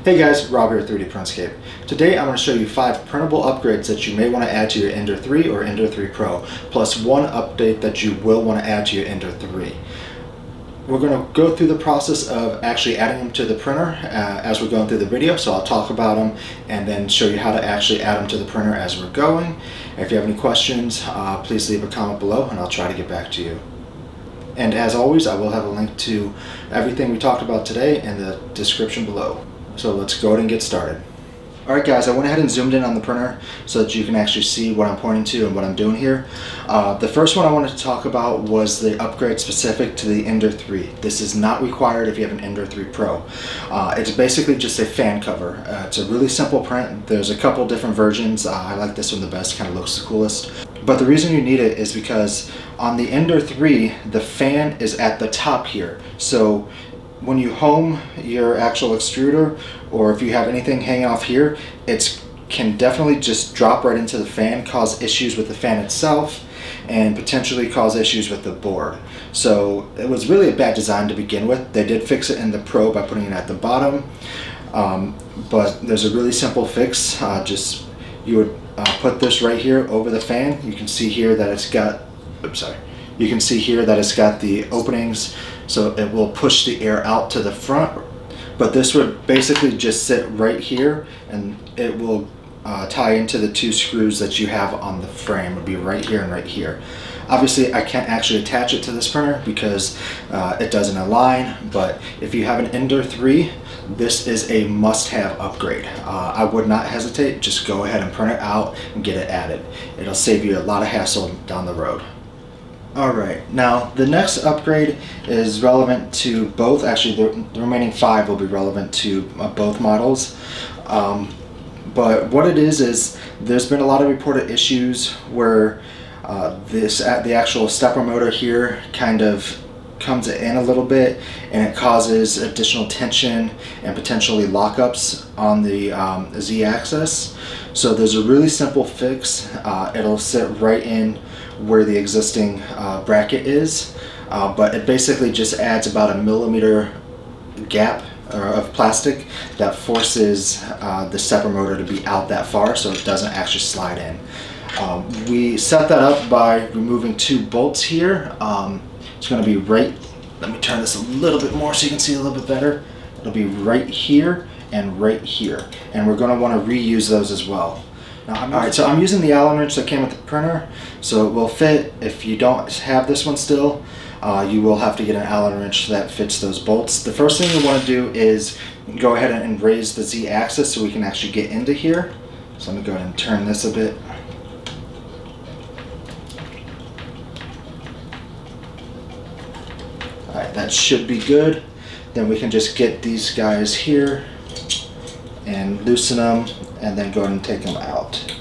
Hey guys, Rob here at 3D Printscape. Today I'm going to show you 5 printable upgrades that you may want to add to your Ender 3 or Ender 3 Pro, plus one update that you will want to add to your Ender 3. We're going to go through the process of actually adding them to the printer as we're going through the video, so I'll talk about them and then show you how to actually add them to the printer as we're going. If you have any questions, please leave a comment below and I'll try to get back to you. And as always, I will have a link to everything we talked about today in the description below. So let's go ahead and get started. Alright guys, I went ahead and zoomed in on the printer so that you can actually see what I'm pointing to and what I'm doing here. The first one I wanted to talk about was the upgrade specific to the Ender 3. This is not required if you have an Ender 3 Pro. It's basically just a fan cover. It's a really simple print. There's a couple different versions. I like this one the best, kind of looks the coolest. But the reason you need it is because on the Ender 3, the fan is at the top here. So when you home your actual extruder, or if you have anything hanging off here, it can definitely just drop right into the fan, cause issues with the fan itself, and potentially cause issues with the board. So it was really a bad design to begin with. They did fix it in the Pro by putting it at the bottom, but there's a really simple fix. You would put this right here over the fan. You can see here that it's got, you can see here that it's got the openings, so it will push the air out to the front. But this would basically just sit right here, and it will tie into the 2 screws that you have on the frame. It would be right here and right here. Obviously, I can't actually attach it to this printer because it doesn't align, but if you have an Ender 3, this is a must-have upgrade. I would not hesitate. Just go ahead and print it out and get it added. It'll save you a lot of hassle down the road. Alright, now the next upgrade is relevant to both. Actually, the remaining 5 will be relevant to both models. But what it is there's been a lot of reported issues where the actual stepper motor here kind of comes in a little bit, and it causes additional tension and potentially lockups on the Z-axis. So there's a really simple fix. It'll sit right in where the existing bracket is, but it basically just adds about a millimeter gap of plastic that forces the stepper motor to be out that far so it doesn't actually slide in. We set that up by removing 2 bolts here. It's going to be right, let me turn this a little bit more so you can see a little bit better. It'll be right here and right here, and we're going to want to reuse those as well. Alright, so I'm using the Allen wrench that came with the printer, so it will fit. If you don't have this one still, you will have to get an Allen wrench that fits those bolts. The first thing you want to do is go ahead and raise the Z-axis so we can actually get into here. So let me go ahead and turn this a bit. Alright, that should be good. Then we can just get these guys here and loosen them, and then go ahead and take them out.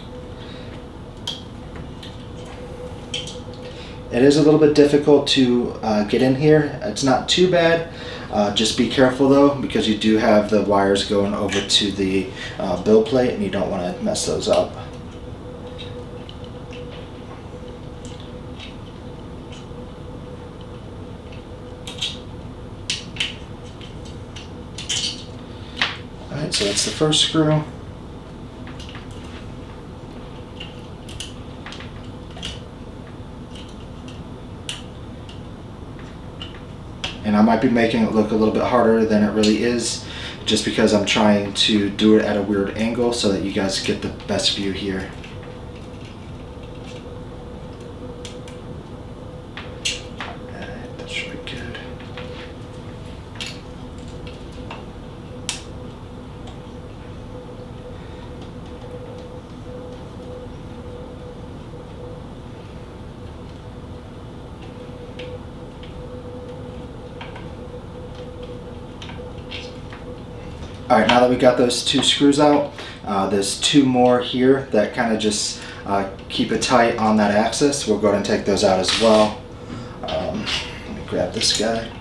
It is a little bit difficult to get in here. It's not too bad. Just be careful though, because you do have the wires going over to the build plate, and you don't want to mess those up. Alright, so that's the first screw. And I might be making it look a little bit harder than it really is, just because I'm trying to do it at a weird angle so that you guys get the best view here. Alright, that should be good. Alright, now that we got those 2 screws out, there's 2 more here that kind of just keep it tight on that axis. We'll go ahead and take those out as well. Let me grab this guy.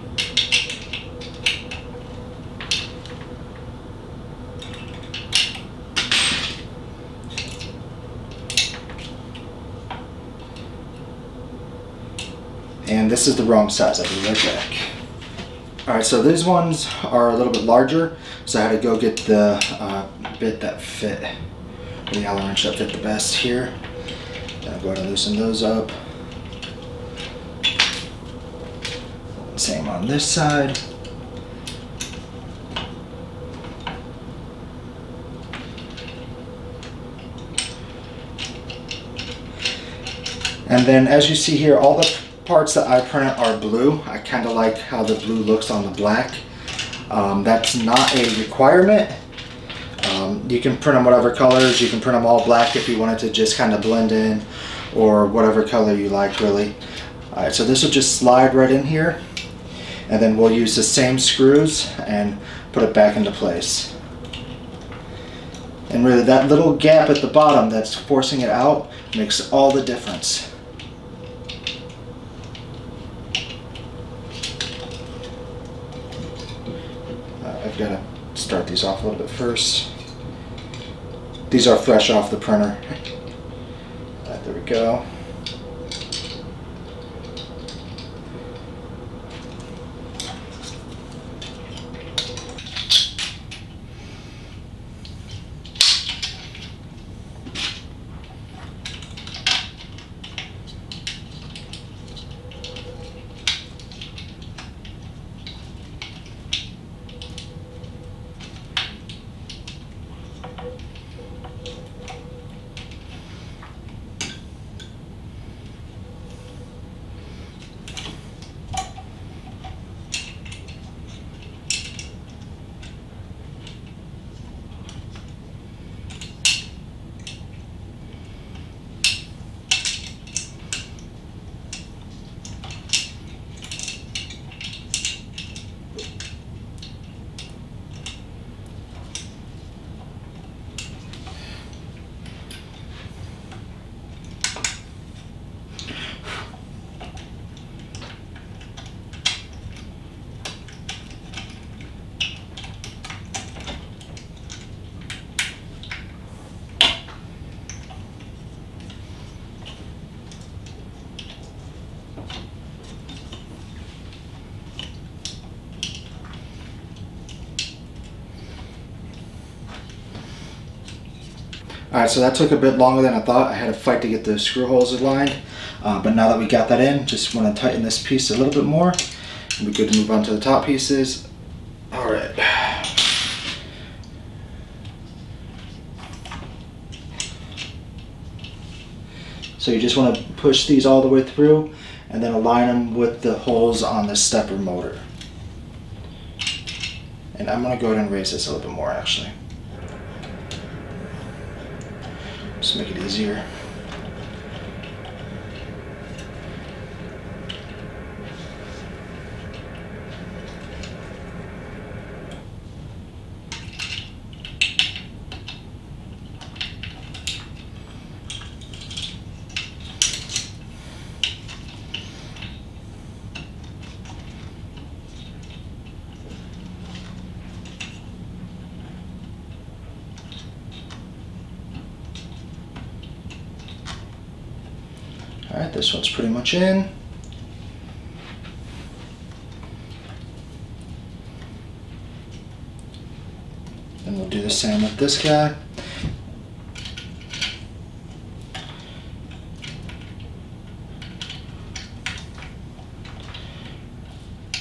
And this is the wrong size. I'll be right back. Alright, so these ones are a little bit larger, so I had to go get the bit that fit, the Allen wrench that fit the best here. I'll go ahead and loosen those up. Same on this side. And then as you see here, all the parts that I print are blue. I kind of like how the blue looks on the black. That's not a requirement. You can print them whatever colors. You can print them all black if you wanted to just kind of blend in, or whatever color you like really. Alright, so this will just slide right in here, and then we'll use the same screws and put it back into place. And really that little gap at the bottom that's forcing it out makes all the difference. I've got to start these off a little bit first. These are fresh off the printer. There we go. Alright, so that took a bit longer than I thought. I had to fight to get the screw holes aligned, but now that we got that in, just want to tighten this piece a little bit more, and we're good to move on to the top pieces. Alright. So you just want to push these all the way through, and then align them with the holes on the stepper motor. And I'm going to go ahead and raise this a little bit more actually. Just make it easier. Alright, this one's pretty much in. And we'll do the same with this guy.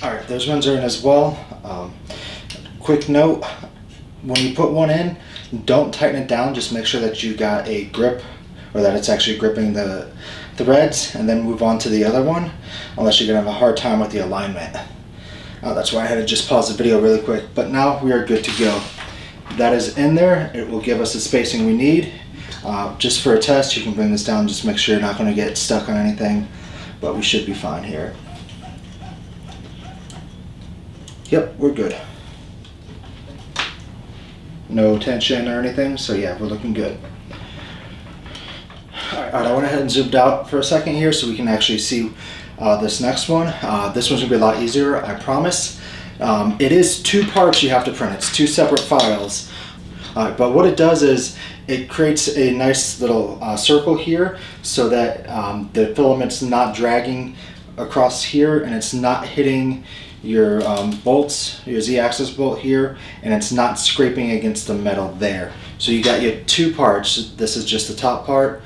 Alright, those ones are in as well. Quick note, when you put one in, don't tighten it down, just make sure that you got a grip, or that it's actually gripping the threads, and then move on to the other one, unless you're going to have a hard time with the alignment. That's why I had to just pause the video really quick, but now we are good to go. That is in there. It will give us the spacing we need. Just for a test, you can bring this down, just make sure you're not going to get stuck on anything, but we should be fine here. Yep, we're good. No tension or anything, so yeah, we're looking good. Alright, I went ahead and zoomed out for a second here so we can actually see this next one. This one's going to be a lot easier, I promise. It is two parts you have to print. It's two separate files. But what it does is it creates a nice little circle here so that the filament's not dragging across here and it's not hitting your bolts, your Z-axis bolt here, and it's not scraping against the metal there. So you got your two parts. This is just the top part.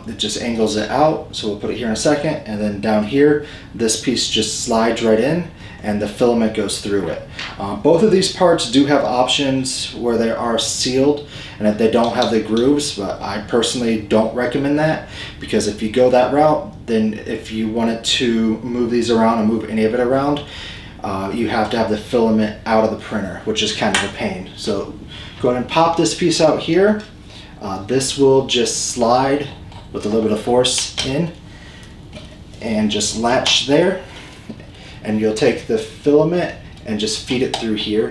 It just angles it out, so we'll put it here in a second, and then down here this piece just slides right in and the filament goes through it. Both of these parts do have options where they are sealed and that they don't have the grooves, but I personally don't recommend that, because if you go that route, then if you wanted to move these around and move any of it around, you have to have the filament out of the printer, which is kind of a pain. So go ahead and pop this piece out here. This will just slide with a little bit of force in and just latch there, and you'll take the filament and just feed it through here,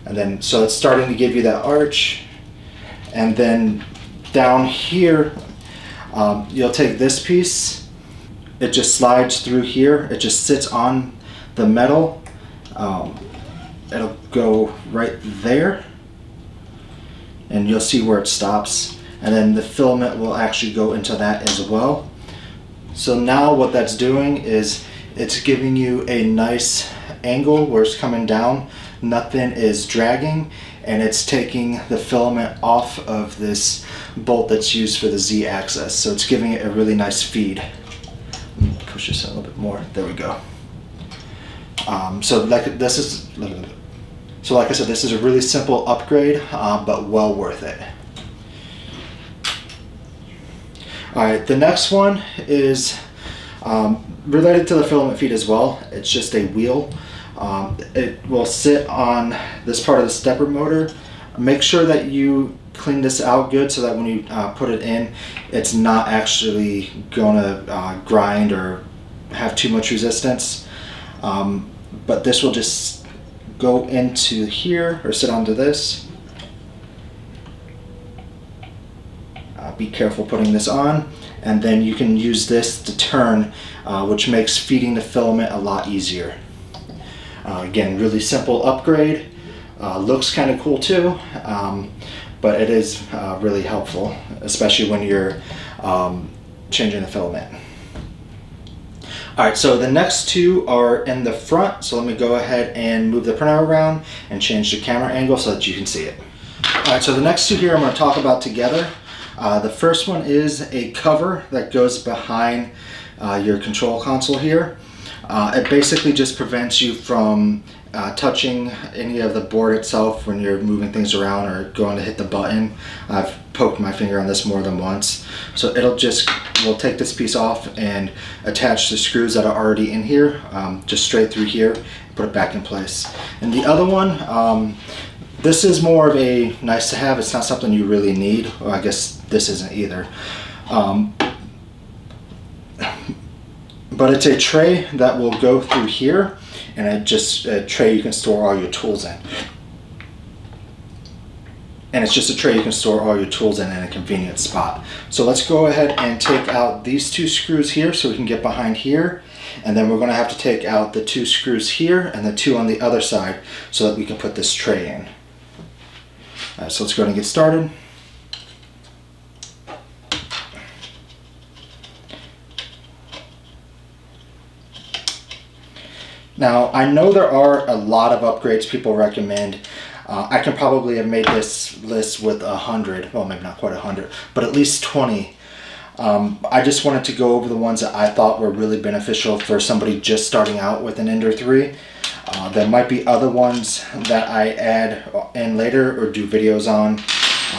and then so it's starting to give you that arch. And then down here you'll take this piece, it just slides through here, it just sits on the metal, it'll go right there and you'll see where it stops, and then the filament will actually go into that as well. So now what that's doing is it's giving you a nice angle where it's coming down, nothing is dragging, and it's taking the filament off of this bolt that's used for the Z-axis. So it's giving it a really nice feed. Push this in a little bit more, there we go. So like I said, this is a really simple upgrade, but well worth it. Alright, the next one is related to the filament feed as well. It's just a wheel. It will sit on this part of the stepper motor. Make sure that you clean this out good so that when you put it in, it's not actually gonna grind or have too much resistance. But this will just go into here or sit onto this. Be careful putting this on, and then you can use this to turn, which makes feeding the filament a lot easier. Again, really simple upgrade. Looks kind of cool too, but it is really helpful, especially when you're changing the filament. Alright, so the next two are in the front, so let me go ahead and move the printer around and change the camera angle so that you can see it. Alright, so the next two here I'm going to talk about together. The first one is a cover that goes behind your control console here. It basically just prevents you from touching any of the board itself when you're moving things around or going to hit the button. I've poked my finger on this more than once. So we'll take this piece off and attach the screws that are already in here, just straight through here, and put it back in place. And the other one, this is more of a nice to have. It's not something you really need. Well, I guess this isn't either. But it's a tray that will go through here, and it's just a tray you can store all your tools in. And it's just a tray you can store all your tools in a convenient spot. So let's go ahead and take out these two screws here so we can get behind here. And then we're going to have to take out the two screws here and the two on the other side so that we can put this tray in. So let's go ahead and get started. Now, I know there are a lot of upgrades people recommend. I can probably have made this list with 100, well maybe not quite 100, but at least 20. I just wanted to go over the ones that I thought were really beneficial for somebody just starting out with an Ender 3. There might be other ones that I add in later or do videos on.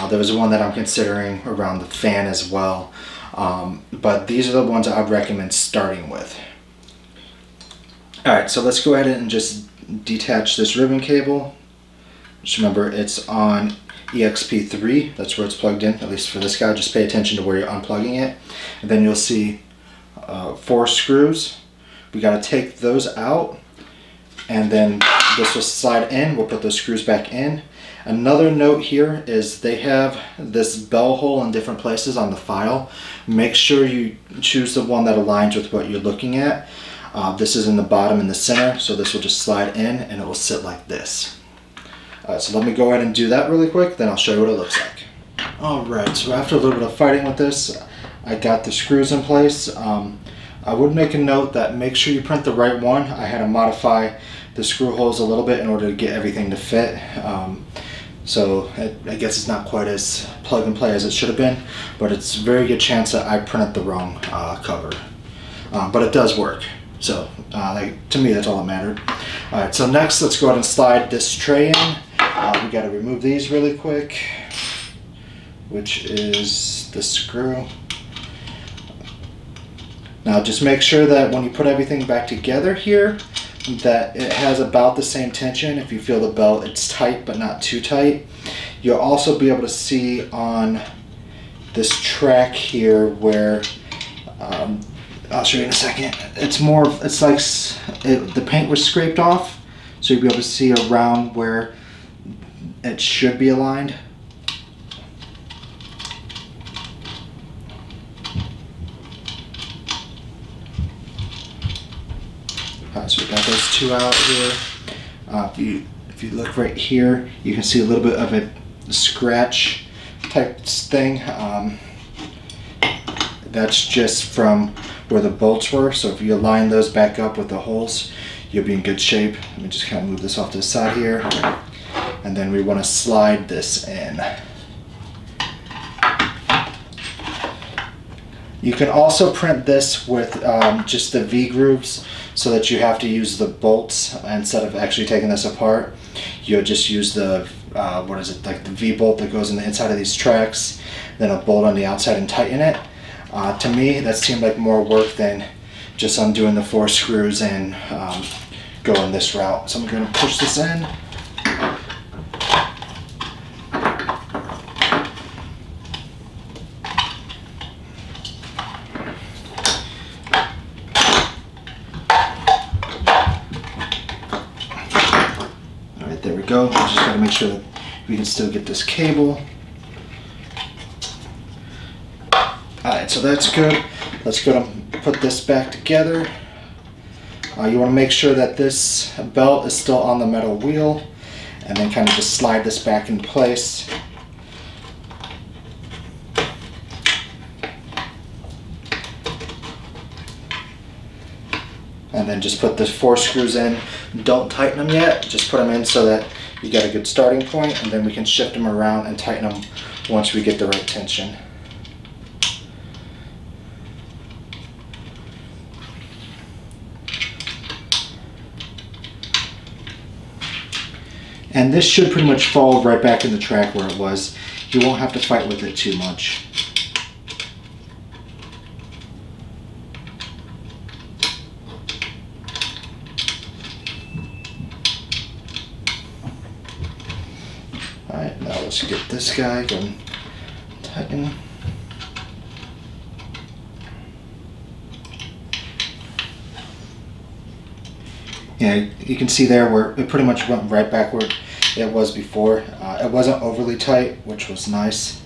There was one that I'm considering around the fan as well. But these are the ones I would recommend starting with. Alright, so let's go ahead and just detach this ribbon cable. Just remember it's on EXP3, that's where it's plugged in, at least for this guy. Just pay attention to where you're unplugging it. And then you'll see 4 screws. We got to take those out, and then this will slide in. We'll put those screws back in. Another note here is they have this bell hole in different places on the file. Make sure you choose the one that aligns with what you're looking at. This is in the bottom in the center, so this will just slide in and it will sit like this. So let me go ahead and do that really quick, then I'll show you what it looks like. Alright, so after a little bit of fighting with this, I got the screws in place. I would make a note that make sure you print the right one. I had to modify the screw holes a little bit in order to get everything to fit. So I guess it's not quite as plug and play as it should have been, but it's a very good chance that I printed the wrong cover. But it does work. So to me, that's all that mattered. All right, so next let's go ahead and slide this tray in. We got to remove these really quick, which is the screw. Now just make sure that when you put everything back together here, that it has about the same tension. If you feel the belt, it's tight but not too tight. You'll also be able to see on this track here where, I'll show you in a second, it's like the paint was scraped off, so you'll be able to see around where it should be aligned. So we got those two out here. If you look right here, you can see a little bit of a scratch type thing. That's just from where the bolts were. So if you align those back up with the holes, you'll be in good shape. Let me just kind of move this off to the side here. And then we want to slide this in. You can also print this with just the V-grooves, so that you have to use the bolts instead of actually taking this apart. You'll just use the, like the V-bolt that goes in the inside of these tracks, then a bolt on the outside and tighten it. To me, that seemed like more work than just undoing the 4 screws and going this route. So I'm going to push this in. There we go. Just got to make sure that we can still get this cable. Alright, so that's good. Let's go and put this back together. You want to make sure that this belt is still on the metal wheel, and then kind of just slide this back in place. And then just put the 4 screws in. Don't tighten them yet, just put them in so that you get a good starting point, and then we can shift them around and tighten them once we get the right tension. And this should pretty much fall right back in the track where it was. You won't have to fight with it too much. Alright, now let's get this guy going. Tighten. Yeah, you can see there where it pretty much went right back where it was before. It wasn't overly tight, which was nice.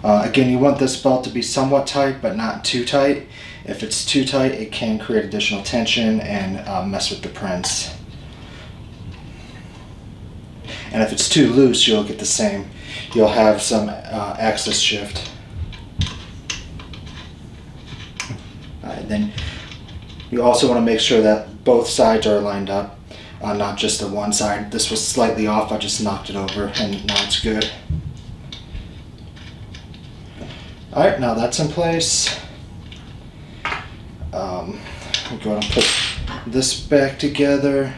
Again, you want this belt to be somewhat tight, but not too tight. If it's too tight, it can create additional tension and mess with the prints. And if it's too loose, you'll get the same. You'll have some axis shift. Then you also want to make sure that both sides are lined up, not just the one side. This was slightly off, I just knocked it over, and now it's good. Alright, now that's in place. We'll go ahead and put this back together.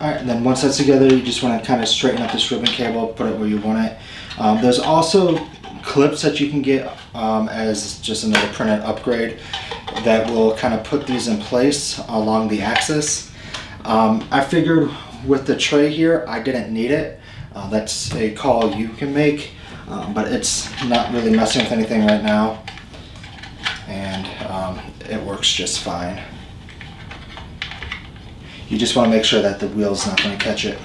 Alright, and then once that's together, you just want to kind of straighten up this ribbon cable, put it where you want it. There's also clips that you can get as just another printed upgrade that will kind of put these in place along the axis. I figured with the tray here, I didn't need it. That's a call you can make. but it's not really messing with anything right now, and it works just fine. You just want to make sure that the wheel's not going to catch it,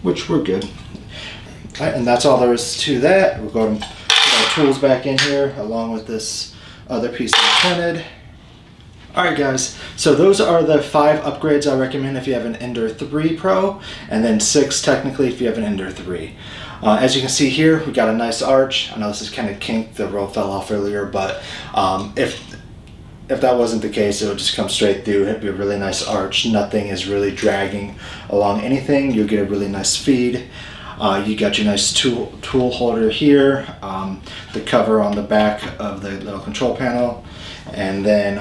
which we're good. All right, and that's all there is to that. We'll go and put our tools back in here along with this other piece that we printed. Alright guys, so those are the 5 upgrades I recommend if you have an Ender 3 Pro, and then 6 technically if you have an Ender 3. As you can see here, we got a nice arch. I know this is kind of kinked, the roll fell off earlier, but if that wasn't the case, it would just come straight through. It'd be a really nice arch. Nothing is really dragging along anything. You'll get a really nice feed. You got your nice tool holder here, the cover on the back of the little control panel, and then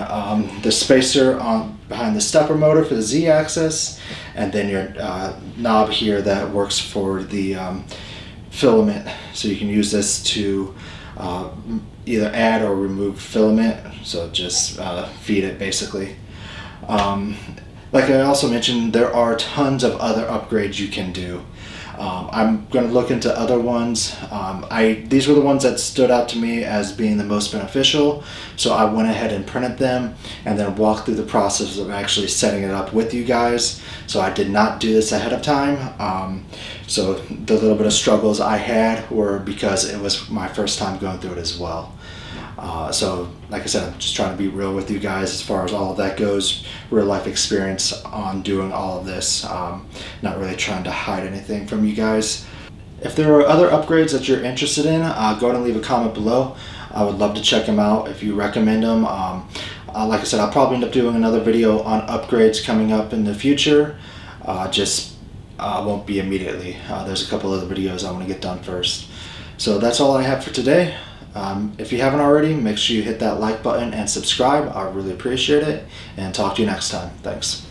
the spacer behind the stepper motor for the Z-axis, and then your knob here that works for the filament, so you can use this to either add or remove filament, so just feed it basically. Like I also mentioned, there are tons of other upgrades you can do. I'm going to look into other ones. These were the ones that stood out to me as being the most beneficial, so I went ahead and printed them and then walked through the process of actually setting it up with you guys. So I did not do this ahead of time. So the little bit of struggles I had were because it was my first time going through it as well. So like I said, I'm just trying to be real with you guys as far as all of that goes, real life experience on doing all of this, not really trying to hide anything from you guys. If there are other upgrades that you're interested in, go ahead and leave a comment below. I would love to check them out if you recommend them. Like I said, I'll probably end up doing another video on upgrades coming up in the future, just won't be immediately. There's a couple other videos I want to get done first. So that's all I have for today. If you haven't already, make sure you hit that like button and subscribe. I really appreciate it, and talk to you next time. Thanks.